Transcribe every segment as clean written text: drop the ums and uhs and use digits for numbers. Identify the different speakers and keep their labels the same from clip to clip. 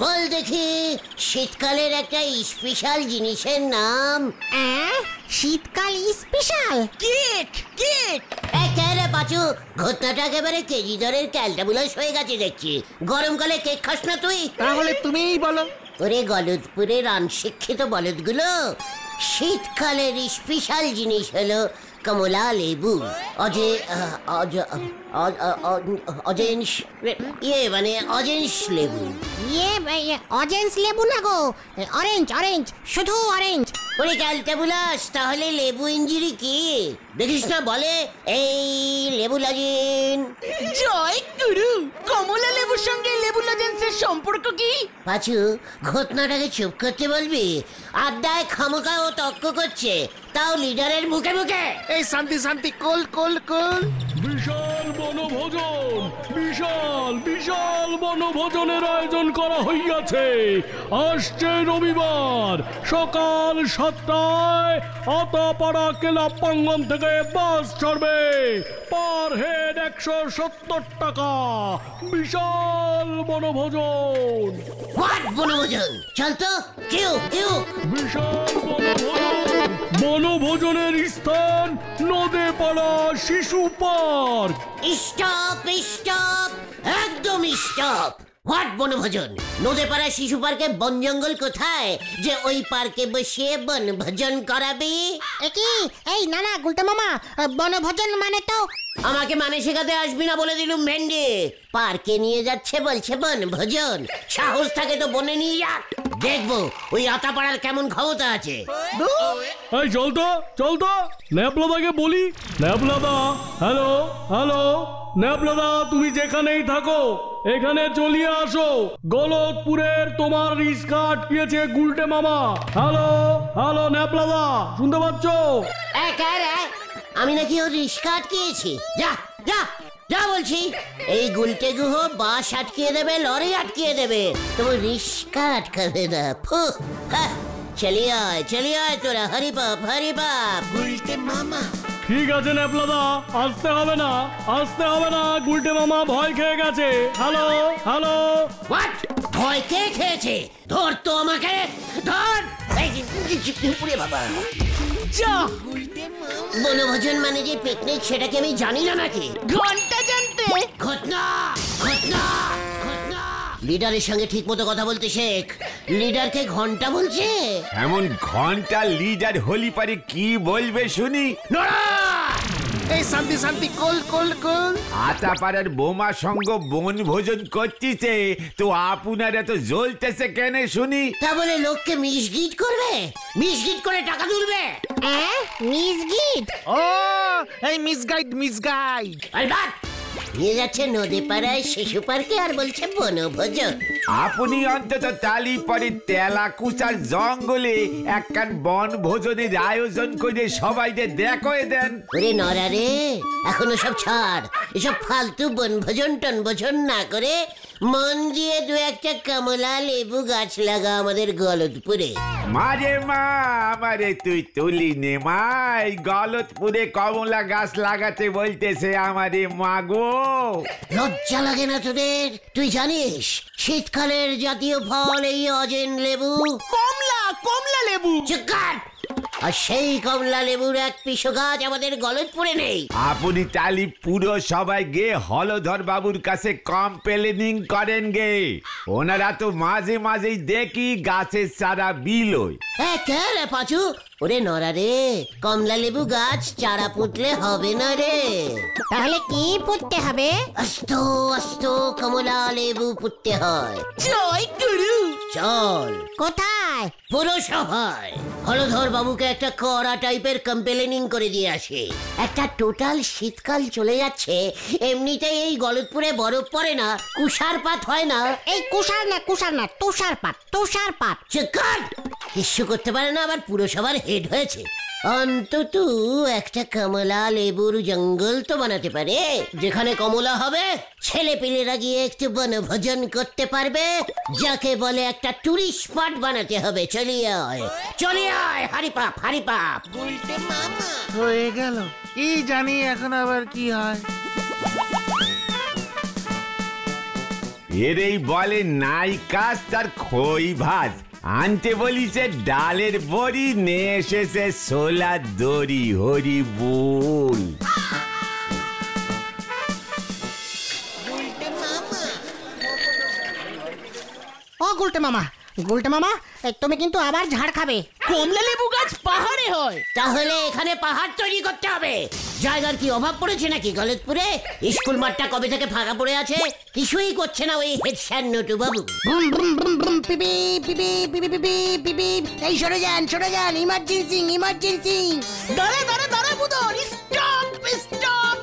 Speaker 1: বল দেখি শীতকালের একটা স্পেশাল জিনিসের নাম।
Speaker 2: শীতকাল স্পেশাল
Speaker 3: কেক। কেক
Speaker 1: একেবারে পাচু, ঘটনাটা একেবারে কেজি দরের ক্যালটাবুলাস হয়ে গেছে দেখছি। গরমকালে কেক খাস না তুই?
Speaker 4: তাহলে তুমিই বলো।
Speaker 1: ওরে গলদপুরের অনশিক্ষিত বলদগুলো, শীতকালের স্পেশাল জিনিস হলো কমলা লেবু। অজেন্স লেবু।
Speaker 2: অরেঞ্জ লেবু না গো, অরেঞ্জ, শুধু অরেঞ্জ।
Speaker 1: ওরে ক্যালটাবুলাস, তাহলে লেবু ইঞ্জিরি কি দেখিস না? বলে এই লেবু লজেন।
Speaker 3: জয় গুরু, কমলা লেবুর সঙ্গে লেবু লজেন্সের সম্পর্ক কি?
Speaker 1: পাচু, ঘটনাটাকে চুপ করতে বলবি? আড্ডায় খামোকা ও তর্ক করছে, তাও লিডারের মুখে মুখে।
Speaker 4: এই শান্তি কোল।
Speaker 5: বিশাল বনভোজন, বিশাল বনভোজনের আয়োজন করা হইয়াছে। আসছে রবিবার সকাল 7টায় আতাপাড়া ক্লাব প্রাঙ্গণ থেকে বাস ছাড়বে। পার হেড 170 টাকা। বিশাল বনভোজন।
Speaker 1: হোয়াট বনভোজন? চল তো, কেউ
Speaker 5: বিশাল বনভোজনের স্থান নদেপাড়া শিশু পার্ক।
Speaker 1: স্টপ, একদম স্টপ। হোয়াট বনভোজন? নদেপাড়া শিশু পার্কে বন জঙ্গল কোথায় যে ওই পার্কে বসিয়ে বনভোজন করাবি?
Speaker 2: এই না গুলটা মামা, বনভোজন মানে তো
Speaker 1: আমাকে মানে শেখাতে আসবি না বলে দিলুম ভেন্ডি। পার্কে নিয়ে যাচ্ছে বলছে বনভোজন, সাহস থাকে তো বনে নিয়ে যাক, দেখবো ওই আতাপাড়ার কেমন ক্ষমতা আছে।
Speaker 5: এই চল তো ন্যাপলাদাকে বলি। ন্যাপলাদা, হ্যালো ন্যাপলাদা, তুমি যেখানেই থাকো এখানে চলিয়ে আসো। গলতপুরের তোমার রিস্কা আটকিয়েছে গুলটে মামা। হ্যালো ন্যাপলাদা, শুনতে পাচ্ছ?
Speaker 1: আমি নাকি ওর রিস্কা আটকিয়েছি? যা বলছি। এই গুলটে গুহ বাস আটকিয়ে দেবে, লরি আটকিয়ে দেবে, তবু রিস্কা আটকাবে না। চলিয়ে আয় তোরা, হরি বাপ।
Speaker 3: গুলটে মামা।
Speaker 5: ঠিক আছে ন্যাপলাদা, আসতে হবে না, গুলটে মামা ভয় খেয়ে গেছে। Hello
Speaker 1: what? ভয় কে খেয়েছে? ধর তো আমাকে, ধর। বাবা, বনভোজন মানে যে পিকনিক, সেটাকে আমি জানি না নাকি?
Speaker 3: ঘন্টা জানতে।
Speaker 1: ঘটনা লিডারের সঙ্গে ঠিক মতো কথা বলতে শেখ। লিডারকে ঘন্টা বলছে?
Speaker 6: এমন ঘন্টা লিডার হলি পারে কি বলবে শুনি?
Speaker 4: এই শান্তি কোল।
Speaker 6: আতাপাড়ার বোমা সঙ্গ বনভোজন করতেছে তো আপনার এত জ্বলতেছে কেন শুনি?
Speaker 1: তা বলে লোককে মিসগিট করবে? মিসগিট করে টাকা তুলবে?
Speaker 2: মিসগিট?
Speaker 4: ও এই মিসগাইড।
Speaker 1: নিয়ে যাচ্ছে নদীপাড়ায় শিশু পার্কে আর বলছে বনভোজন।
Speaker 6: আপনি অন্তত তালি পরে তেলাকুচার জঙ্গলে একখান বনভোজনের আয়োজন করে সবাইকে দেখে দেন।
Speaker 1: ওরে নরা রে, এখনো সব ছাড়। এসব ফালতু বনভোজন না করে মন দিয়ে দু একটা কমলা লেবু গাছ লাগা আমাদের গলতপুরে।
Speaker 6: মারে মা, আমারে তুই তুলি নে মা। এই গলতপুরে কমলা গাছ লাগাতে বলতেছে আমারে মা গো।
Speaker 1: লজ্জা লাগে না তোদের? তুই জানিস শীতকালের জাতীয় ফল এই অজেন লেবু?
Speaker 3: কমলা লেবু।
Speaker 1: চুকার! আর সেই কমলা লেবুর এক পিসও গাছ আমাদের গলতপুরে নেই।
Speaker 6: আপনি তালি পুরো সবাই গে হলধর বাবুর কাছে কমপ্লেনিং করেন গে। ওনারা তো মাঝেই দেখি গাছের চারা বিলোয়।
Speaker 1: কে রে পাচু? ওরে নরা রে, কমলা লেবু গাছ চারা পুঁতলে হবে না রে।
Speaker 2: তাহলে কি পুঁততে হবে?
Speaker 1: আস্ত কমলা লেবু পুঁততে হয়।
Speaker 3: জয় গুরু।
Speaker 1: চল।
Speaker 2: কোথায়?
Speaker 1: পুরসভায় হলধর বাবুকে একটা কড়া টাইপের কমপ্লেনিং করে দিয়ে আসে। একটা টোটাল শীতকাল চলে যাচ্ছে, এমনিতেই এই গলতপুরে বরফ পড়ে না, কুষারপাত হয় না।
Speaker 2: এই কুষার না, তুষারপাত।
Speaker 1: চিৎকার! কিছু করতে পারে না, আবার পুরসভার হেড হয়েছে। অন্তত একটা কমলা লেবুর জঙ্গল তো বানাতে পারে, যেখানে কমলা হবে ছেলে পেলেরা গিয়ে একটু বনভোজন করতে পারবে, যাকে বলে একটা টুরিস্ট স্পট বানাতে হবে। চলিয়ে আয় হারি পাপ।
Speaker 3: গুলটে মামা।
Speaker 4: হয়ে গেল, কি জানি এখন আবার কি হয়।
Speaker 6: এরেই বলে নাই কাজ তার খই ভাজ। আনতে বলিছে ডালের বড়ি, নিয়ে এসেছে সোলার দড়ি। হরি বল।
Speaker 2: ও গুলটে মামা, গুলটে মামা, তুমি কিন্তু আবার ঝাড় খাবে।
Speaker 3: কমলা লেবু গাছ পাহাড়ে হয়।
Speaker 1: তাহলে এখানে পাহাড় তৈরি করতে হবে। জায়গার কি অভাব পড়েছে নাকি গলতপুরে? স্কুল মাঠটা কবে থেকে ফাঁকা পড়ে আছে, কিছুই করছে না ওই হেড স্যার নটু বাবু।
Speaker 2: বুম বুম বুম বুম পিপি পিপি পিপি পিপি পিপি। এই সরে যান, ইমার্জেন্সি ইমার্জেন্সি।
Speaker 3: দাঁড়া বুদন, স্টপ স্টপ।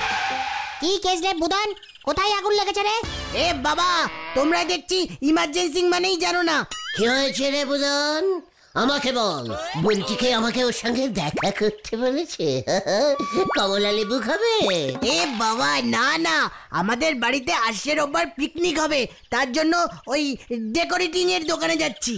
Speaker 2: কি কেস রে বুদন, কোথায় আগুন লেগেছে রে?
Speaker 7: এ বাবা, তোমরা দেখছি ইমার্জেন্সি মানেই জানো না।
Speaker 1: কি হয়েছে রে বুদন, আমাকে বল। বলটিকে আমাকে ওর সঙ্গে দেখা করতে বলেছে। কমলা লেবু খাবে?
Speaker 7: এ বাবা না, আমাদের বাড়িতে আসছে রোববার পিকনিক হবে, তার জন্য ওই ডেকোরেটিং এর দোকানে যাচ্ছি।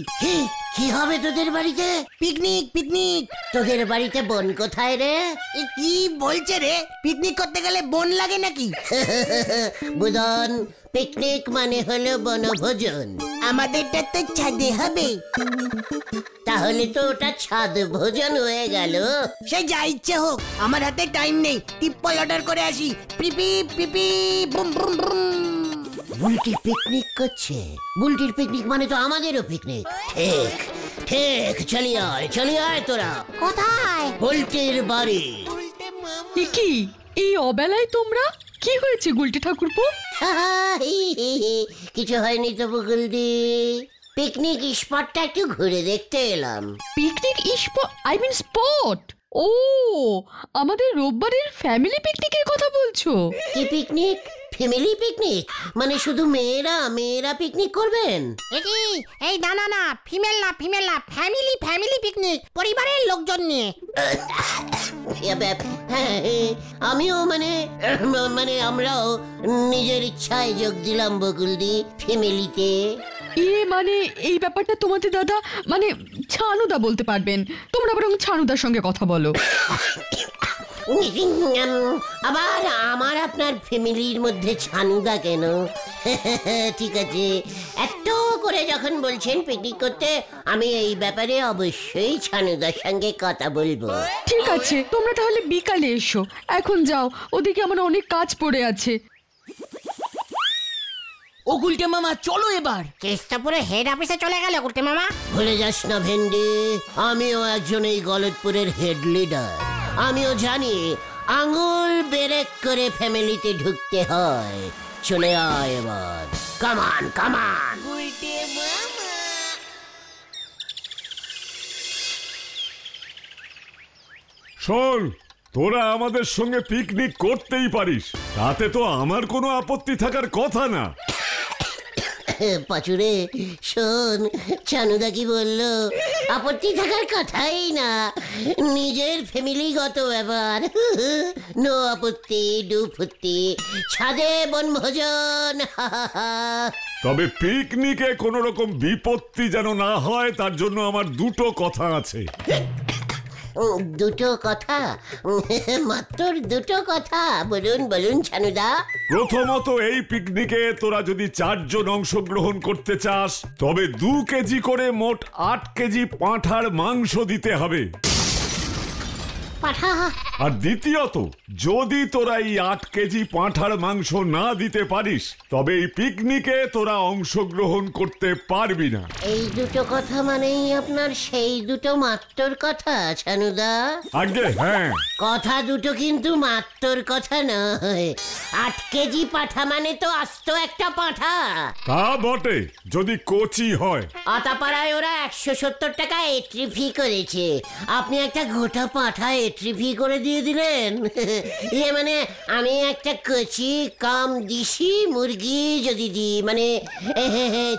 Speaker 1: কি হবে তোদের বাড়িতে?
Speaker 7: পিকনিক।
Speaker 1: তোদের বাড়িতে বোন কোথায় রে?
Speaker 7: এ কি বলছে রে, পিকনিক করতে গেলে বোন লাগে নাকি?
Speaker 1: বুদন, পিকনিক মানে হলো বনভোজন।
Speaker 7: আমাদেরটা তো ছাদে হবে।
Speaker 1: তাহলে তো ওটা ছাদ ভোজন হয়ে গেল।
Speaker 7: সে যা ইচ্ছে হোক, আমার হাতে টাইম নেই। টিপ্পল অর্ডার করে আসি। পিপি পিপি বুম বুম বুম।
Speaker 1: বুলটি পিকনিক করছে? বুলটির পিকনিক মানে তো আমাদেরও পিকনিক। ঠিক, চলি আয় তোরা।
Speaker 2: কোথায়?
Speaker 1: বুলটির বাড়ি।
Speaker 8: কি এই অবেলায় তোমরা? কি হয়েছে গুলটে ঠাকুরপো?
Speaker 1: কিছু হয়নি তো বকুলদি, পিকনিক স্পটটা একটু ঘুরে দেখতে এলাম।
Speaker 8: Picnic spot? I mean spot? ও, আমাদের রোববারের ফ্যামিলি পিকনিকের কথা বলছো?
Speaker 1: কি পিকনিক? ফ্যামিলি পিকনিক মানে শুধু মেয়েরা পিকনিক করবেন?
Speaker 2: এই না, ফিমেল না, ফ্যামিলি পিকনিক, পরিবারের লোকজন নিয়ে।
Speaker 1: হ্যাঁ, আমিও মানে আমরাও নিজের ইচ্ছায় যোগ দিলাম বকুলদি ফ্যামিলিতে।
Speaker 8: মানে এই ব্যাপারটা তোমাদের দাদা মানে ছানুদা বলতে পারবেন। তোমরা বরং ছানুদার সঙ্গে কথা বলো।
Speaker 1: আবার আমার আপনার ফ্যামিলির মধ্যে ছানুদা কেন? ঠিক আছে, এত করে যখন বলছেন পিকনিক করতে, আমি এই ব্যাপারে অবশ্যই ছানুদার সঙ্গে কথা বলবো।
Speaker 8: ঠিক আছে, তোমরা তাহলে বিকালে এসো। এখন যাও, ওদিকে আমার অনেক কাজ পড়ে আছে।
Speaker 3: ও গুলটে মামা, চলো এবার।
Speaker 2: কেসটা পুরো হেড অফিসে চলে গেল গুলটে মামা।
Speaker 1: ভুলে যাস না ভেন্ডি, আমিও একজন এই গলতপুরের হেড লিডার। আমিও জানি আঙুল বেরেক করে ফ্যামিলিতে ঢুকতে হয়। চলে আয় এবার, কামান।
Speaker 9: শোন, তোরা আমাদের সঙ্গে পিকনিক করতেই পারিস, তাতে তো আমার কোনো আপত্তি থাকার কথা না।
Speaker 1: পাচুরে শোন, চানুদা কি বললো? আপত্তি থাকার কথাই না, নিজের ফ্যামিলিগত ব্যাপার। নো আপত্তি, ডু ফুত্তি, ছাদে বনভোজন।
Speaker 9: তবে পিকনিকে কোনো রকম বিপত্তি যেন না হয়, তার জন্য আমার দুটো কথা আছে।
Speaker 1: দুটো কথা? মাত্র দুটো কথা? বলুন ছানুদা।
Speaker 9: প্রথমত, এই পিকনিকে তোরা যদি 4 জন অংশগ্রহণ করতে চাস, তবে 2 কেজি করে মোট 8 কেজি পাঁঠার মাংস দিতে হবে।
Speaker 2: পাঠা।
Speaker 9: আর দ্বিতীয়ত, যদি তোরা এই 8 কেজি পাঁঠার মাংস না দিতে পারিস, তবে এই পিকনিকে তোরা অংশগ্রহণ করতে পারবি না।
Speaker 1: এই দুটো কথা মানেই আপনার সেই দুটো মাত্রর কথা ছানুদা?
Speaker 9: আগে হ্যাঁ,
Speaker 1: কথা দুটো কিন্তু মাত্রর কথা নয়। 8 কেজি পাঠা মানে তো আস্ত একটা পাঠা।
Speaker 9: তা বটে, যদি কচি হয়।
Speaker 1: আতাপাড়ায় ওরা 170 টাকা এন্ট্রি ফি করেছে, আপনি একটা গোটা পাঠা এন্ট্রি ফি করে দিয়ে দিলেন। মানে আমি একটা কচি কাম দিশি মুরগি যদি দিই, মানে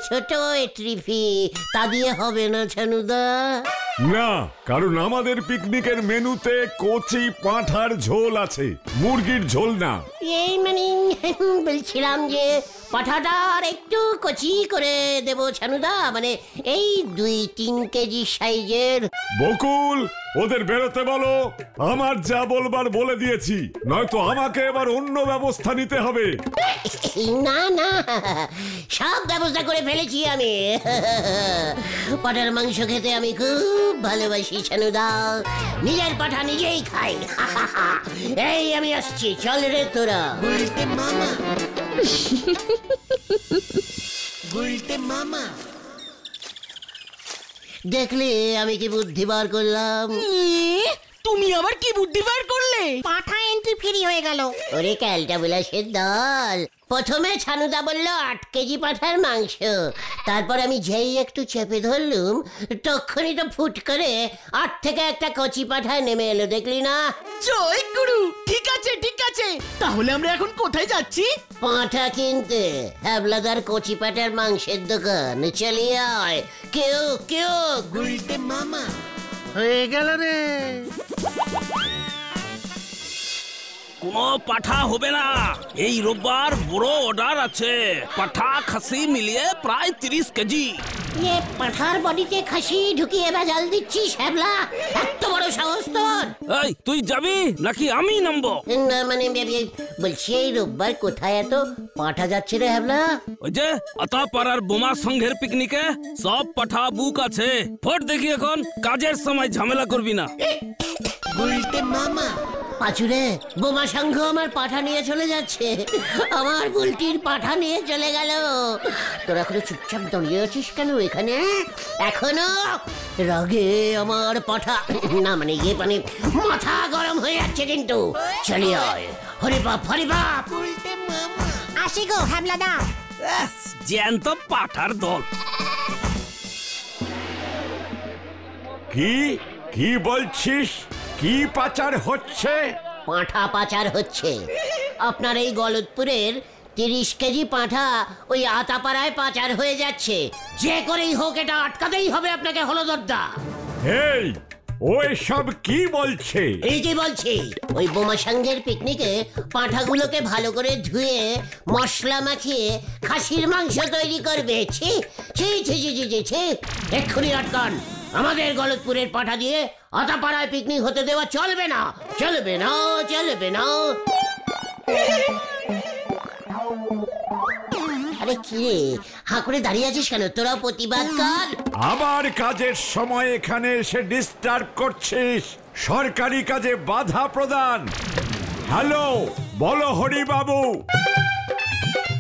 Speaker 1: ছোট এন্ট্রি ফি, তা দিয়ে হবে না ছানুদা?
Speaker 9: না, কারণ আমাদের পিকনিকের মেনুতে কচি পাঁঠার ঝোল আছে, মুরগির ঝোল না।
Speaker 1: এই মানে বলছিলাম যে পাঠাটা আর একটু কচি করে দেবো ছানুদা, মানে এই 2-3 কেজি সাইজের।
Speaker 9: বকুল, ওদের বেরোতে বলো। আমার যা বলবার বলে দিয়েছি, নয়তো আমাকে এবার অন্য ব্যবস্থা নিতে হবে।
Speaker 1: না না, সব ব্যবস্থা করে ফেলেছি আমি। পাঠার মাংস খেতে আমি খুব ভালোবাসি ছানুদা, নিজের পাঠা নিজেই খাই। এই আমি আসছি, চল রে তোরা।
Speaker 7: গুলটে মামা গুলটে মামা
Speaker 1: দেখলি আমি কি বুদ্ধি বার করলাম?
Speaker 3: তুমি আবার কি বুদ্ধি বার করলে?
Speaker 2: পাঠা এন্ট্রি ফ্রি হয়ে গেল।
Speaker 1: ওরে ক্যালটা বিলাসের দল, প্রথমে ছানুদা বলল 8 কেজি পাঠার মাংস, তারপর আমি যেই একটু চেপে ধরলুম তখনই তো ফুট করে 8 থেকে একটা কচি পাঠা নেমে এলো, দেখলি না?
Speaker 3: জয় গুরু, ঠিক আছে ঠিক আছে, তাহলে আমরা এখন কোথায় যাচ্ছি?
Speaker 1: পাঠা কিনতে হ্যাবলাদার কচি পাঠার মাংসের দোকান, চলিয়ে আয়। কেউ কেউ
Speaker 7: গুলটে মামা
Speaker 4: হয়ে গেল রে।
Speaker 10: কোনো পাঠা হবে না, এই রোববার বড় অর্ডার আছে। পাঠা খাসি মিলিয়ে প্রায় 30 কেজি।
Speaker 1: এ পাঠার বডিতে খাসি ঢুকিয়ে ভেজাল দিচ্ছিস হ্যাবলা? এত বড় সাহস তোর?
Speaker 10: এই তুই যাবি নাকি আমি নামবো?
Speaker 1: না মানে বলছি এই রোববার কোথায় এত পাঠা যাচ্ছে রে হ্যাবলা?
Speaker 10: ওই যে আতাপাড়ার বোমা সংঘের পিকনিকে সব পাঠা বুক আছে। ফট দেখি এখন, কাজের সময় ঝামেলা করবি না।
Speaker 7: গুলটে মামা
Speaker 1: পাচুরে, বোমা সংঘ আমার পাঠা নিয়ে চলে যাচ্ছে, আমার বুলটির পাঠা নিয়ে চলে গেল। তোরা এখনো চুপচাপ দাঁড়িয়ে আছিস কেন এখানে? এখনো রাগে আমার পাঠা, না মানে মানে মাথা গরম হয়ে যাচ্ছে কিন্তু। চলে আয়, হরি বাপ হরি বাপ।
Speaker 7: গুলটে মামা
Speaker 2: আসি গো হ্যাবলাদা।
Speaker 10: জ্যান্ত পাঠার দল।
Speaker 6: কি কি বলছিস? কি পাচার হচ্ছে?
Speaker 1: পাঁঠা পাচার হচ্ছে। আপনার এই গলতপুরের 30 কেজি পাঁঠা ওই আতাপাড়ায় পাচার হয়ে যাচ্ছে। যে করেই হোক এটা আটকাতেই হবে আপনাকে হলদরদা।
Speaker 6: এই ওই সব কি বলছে?
Speaker 1: এই যে বলছি, ওই বোমা সংঘের পিকনিকে পাঁঠাগুলোকে ভালো করে ধুয়ে মশলা মাখিয়ে খাসির মাংস তৈরি করবে। ছি ছি ছি ছি ছি ছি, এক্ষুনি আটকান। আমাদের গলতপুরের পাঠা দিয়ে আতাপাড়ায় পিকনিক হতে দেওয়া চলবে না, চলবে না, চলবে না। আরে কি রে, হাঁ করে দাঁড়িয়ে আছিস কেন? তোরা প্রতিবাদ কর।
Speaker 6: আবার কাজের সময় এখানে এসে ডিস্টার্ব করছিস, সরকারি কাজে বাধা প্রদান। হ্যালো, বলো হরি বাবু।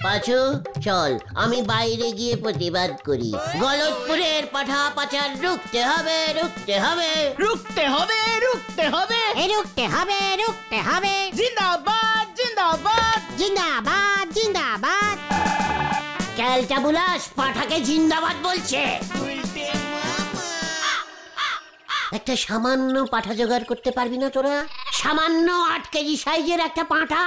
Speaker 1: পাঁচু চল, আমি বাইরে গিয়ে প্রতিবাদ করি। গলতপুরের পাঠা পাচার রুখতে হবে, রুখতে হবে,
Speaker 3: রুখতে হবে, রুখতে হবে,
Speaker 2: রুখতে হবে, রুখতে হবে।
Speaker 3: জিন্দাবাদ জিন্দাবাদ।
Speaker 2: জিন্দাবাদ জিন্দাবাদ।
Speaker 1: ক্যালটা বুলাস পাঠাকে জিন্দাবাদ বলছে।
Speaker 7: গুলটে মামা
Speaker 1: একটা সামান্য পাঠা জোগাড় করতে পারবি না তোরা? সামান্য 8 কেজি সাইজের একটা পাঠা।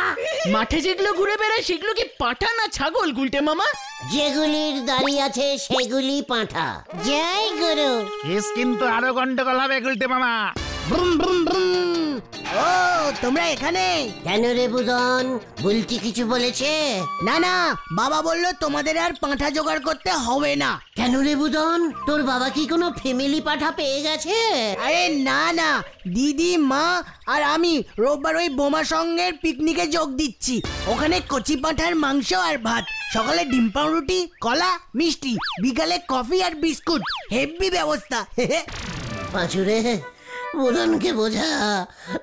Speaker 3: মাঠে যেগুলো ঘুরে বেড়ায় সেগুলো কি পাঠা না ছাগল গুলটে মামা?
Speaker 1: যেগুলির দাড়ি আছে সেগুলি পাঠা।
Speaker 2: জয় গুরু।
Speaker 4: কেস কিন্তু আরো গন্ডগোল হবে গুলটে মামা।
Speaker 2: ব্রুম ব্রুম ব্রুম।
Speaker 7: ও তোমরা এখানে?
Speaker 1: কেন রে বুদন, বুলটি কিছু বলেছে?
Speaker 7: না না, বাবা বললো তোমাদের আর পাঁঠা জোগাড় করতে হবে না।
Speaker 1: কেন রে বুদন, তোর বাবা কি কোনো ফ্যামিলি পাঠা পেয়ে গেছে?
Speaker 7: আরে না না, দিদি মা আর আমি রোববার ওই বোমা সঙ্গের পিকনিকে যোগ দিচ্ছি। ওখানে কচি পাঁঠার মাংস আর ভাত, সকালে ডিম পাউরুটি, কলা, মিষ্টি, বিকালে কফি আর বিস্কুট। হেভি ব্যবস্থা।
Speaker 1: পাঁচুরে, বুদনকে বোঝা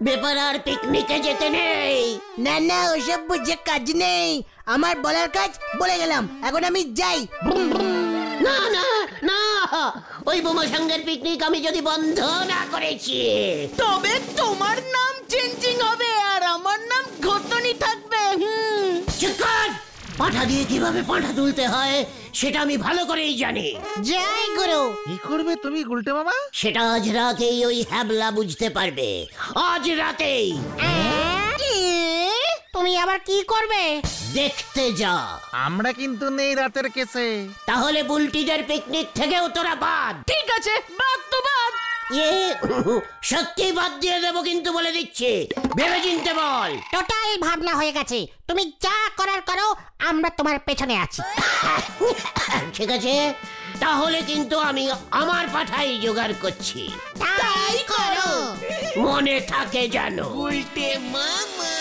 Speaker 1: ব্যাপার আর পিকনিকে যেতে নেই।
Speaker 7: না না, ওসব বুঝে কাজ নেই। আমার বলার কাজ বলে গেলাম, এখন আমি যাই। Broom, broom.
Speaker 1: না না না, ওই বোমা সঙ্গের পিকনিক আমি যদি বন্ধ না করেছি,
Speaker 3: তবে তোমার নাম চেঞ্জিং হবে আর আমার নাম ঘটনি থাকবে।
Speaker 1: চুপ কর। পাঠা দিয়ে কিভাবে পাঠা তুলতে হয় সেটা আমি ভালো করেই জানি।
Speaker 2: জয় গুরু।
Speaker 4: কি করবে তুমি গুলটে মামা?
Speaker 1: সেটা আজ রাতেই ওই হ্যাবলা বুঝতে পারবে, আজ রাতেই।
Speaker 2: তুমি আবার কি করবে?
Speaker 1: দেখতে যা।
Speaker 4: আমরা কিন্তু নেই রাতের কেসে।
Speaker 1: তাহলে বুলটিদের পিকনিক থেকেও তোরা বাদ।
Speaker 3: ঠিক আছে, বাদ তো বাদ।
Speaker 1: সত্যি বাদ দিয়ে দেবো কিন্তু বলে দিচ্ছি, ভেবে চিনতে বল।
Speaker 2: টোটাল ভাবনা হয়ে গেছে, তুমি যা করার করো, আমরা তোমার পেছনে আছি।
Speaker 1: ঠিক আছে, তাহলে কিন্তু আমি আমার পাঠাই জোগাড় করছি।
Speaker 2: তাই করো।
Speaker 1: মনে থাকে জানো।
Speaker 2: উল্টে মামা।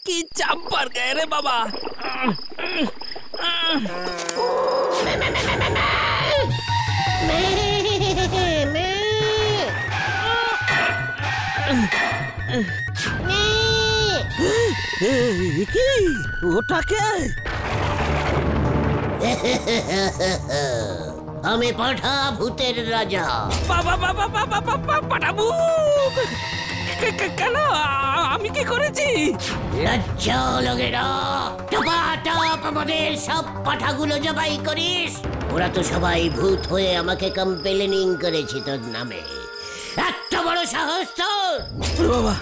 Speaker 10: কি চাপ পড় গए রে বাবা। কি ওটাকে?
Speaker 1: আমি পাঠা ভূতের রাজা।
Speaker 10: বাবা বাবা বাবা বাবা পাঠা ভূত। কেন আমি কি করেছি?
Speaker 1: লজ্জা লাগে না? টপাটপ আমাদের সব পাঠাগুলো জবাই করিস। ওরা তো সবাই ভূত হয়ে আমাকে কম্পেলেনিং করেছে তোর নামে। এত বড় সাহস তোর!
Speaker 10: বাবা,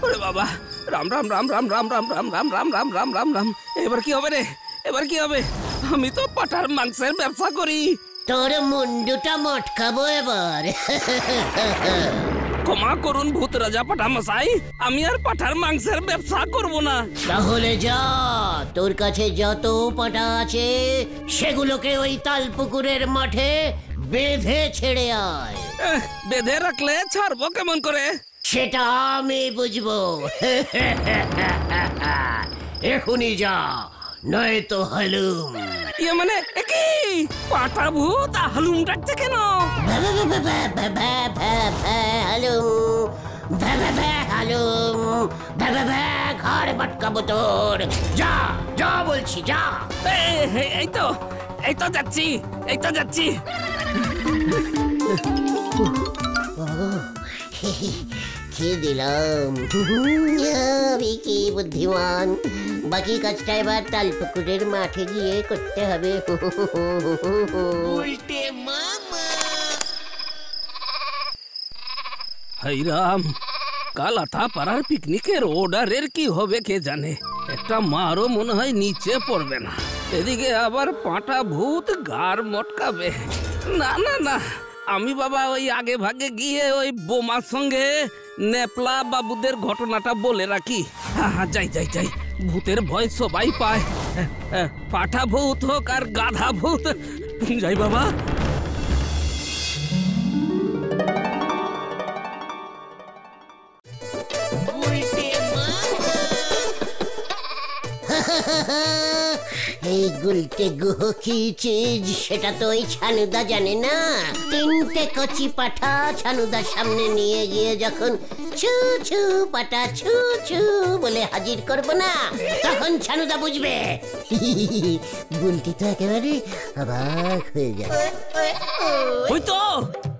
Speaker 10: ওরে বাবা, রাম রাম রাম রাম রাম রাম রাম রাম রাম রাম রাম রাম রাম। এবার কি হবে রে? এবার কি হবে? আমি তো পাঠার মাংসের ব্যবসা করি।
Speaker 1: তোর মুন্ডুটা মটকাবো এবার।
Speaker 10: ক্ষমা করুন ভূত রাজা পাঠা মশাই, আমি আর পাঠার মাংসের ব্যবসা করব না।
Speaker 1: তাহলে যা, তোর কাছে যত পাঠা আছে সেগুলোকে ওই তালপুকুরের মাঠে বেঁধে ছেড়ে আয়।
Speaker 10: বেঁধে রাখলে ছাড়বো কেমন করে?
Speaker 1: সেটা আমি বুঝবো। এখনই যা, নয়তো হালুম।
Speaker 10: ইয়ে মানে কি? পাঠা ভূত হালুম ডাকছে কেন?
Speaker 1: হালুম ঘর বটকাবো তোর। যা যা বলছি, যা।
Speaker 10: এই তো যাচ্ছি, এই তো যাচ্ছি।
Speaker 1: কি দিলাম, আমি কি বুদ্ধিমান। বাকি কাজটা এবার তালপুকুরের মাঠে গিয়ে করতে হবে।
Speaker 2: উল্টে মামা।
Speaker 10: হাই রাম, কাল আতা পাড়ার পিকনিকের অর্ডারের কি হবে কে জানে। একটা মারও মনে হয় নিচে পড়বে না। এদিকে আবার পাঁটা ভূত গার মটকাবে। না না না, আমি বাবা ওই আগে ভাগে গিয়ে ওই বোমার সঙ্গে নেপলা বাবুদের ঘটনাটা বলে রাখি। হ্যাঁ যাই যাই যাই, ভূতের ভয় সবাই পায়, পাঁঠা ভূত হোক আর গাধা ভূত। যাই বাবা।
Speaker 1: এই গুলটে গুহ কি চিজ সেটা তো ওই ছানুদা জানে না। তিনটে কচি পাঠা ছানুদার সামনে নিয়ে গিয়ে যখন ছু ছু পাটা ছু ছু বলে হাজির করব না, তখন ছানুদা বুঝবে। গুলটি তো একেবারে অবাক হয়ে যায়।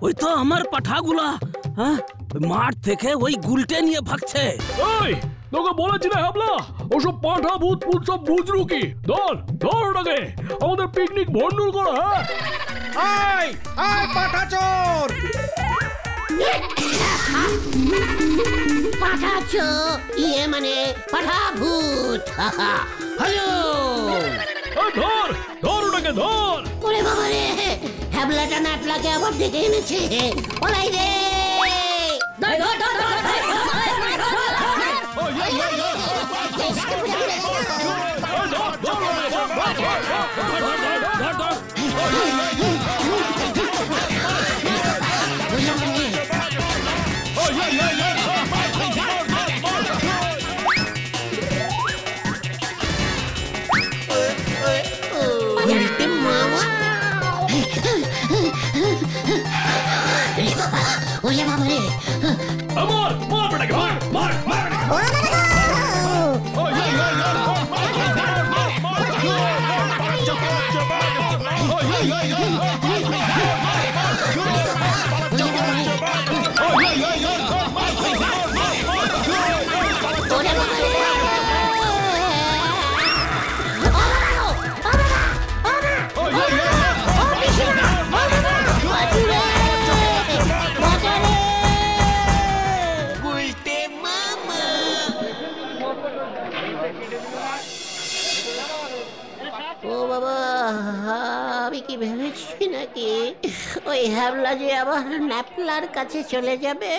Speaker 10: ওই তো আমার পাঠাগুলা, হ্যাঁ মাঠ থেকে ওই গুলটে নিয়ে ভাগছে।
Speaker 5: তোকে বলেছি না হাবলা, ওসব পাঁঠা ভূত ভূত সব বুঝলু কি? ধর ধর ওটাকে, আমাদের পিকনিক ভন্ডুল করা।
Speaker 4: আয় আয় পাঠা চোর!
Speaker 1: পাঠা চোর ইয়ে মানে পাঠা ভূত। হ্যালো,
Speaker 5: ধর ধর ওটাকে ধর।
Speaker 1: ওরে বাবা রে, হ্যাবলাটা ন্যাপলাকে আবার ডেকে এনেছে। ওলাই রে, ধর ধর ধর ধর। ওরে বাবা রে,
Speaker 5: মার মার বেটাকে, মার মার মার।
Speaker 1: ও বাবা, আমি কি ভেবেছি নাকি ওই হ্যাবলা যে আবার ন্যাপলার কাছে চলে যাবে?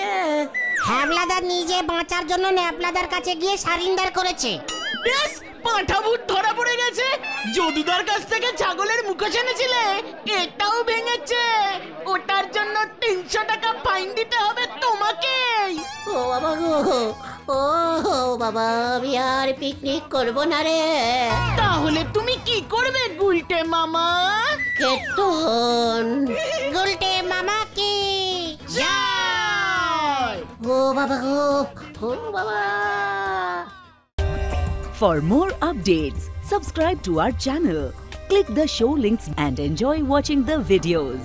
Speaker 2: হ্যাবলাদার নিজে বাঁচার জন্য ন্যাপলাদার কাছে গিয়ে সারেন্ডার করেছে।
Speaker 3: বেশ, পাঁঠা ভূত ধরা পড়ে গেছে। যদুদার কাছ থেকে ছাগলের মুখোশ এনেছিলে, এটাও ভেঙেছে। ওটার জন্য 300 টাকা ফাইন দিতে হবে তোমাকেই।
Speaker 1: ও বাবা গো, ও বাবা, আমি আর পিকনিক করব না রে।
Speaker 3: তাহলে তুমি কি করবে গুলটে মামা?
Speaker 1: কেতন
Speaker 2: গুলটে মামা কি
Speaker 3: জয়!
Speaker 1: ও বাবা গো, ও বাবা।
Speaker 11: For more updates, subscribe to our channel, click the show links and enjoy watching the videos.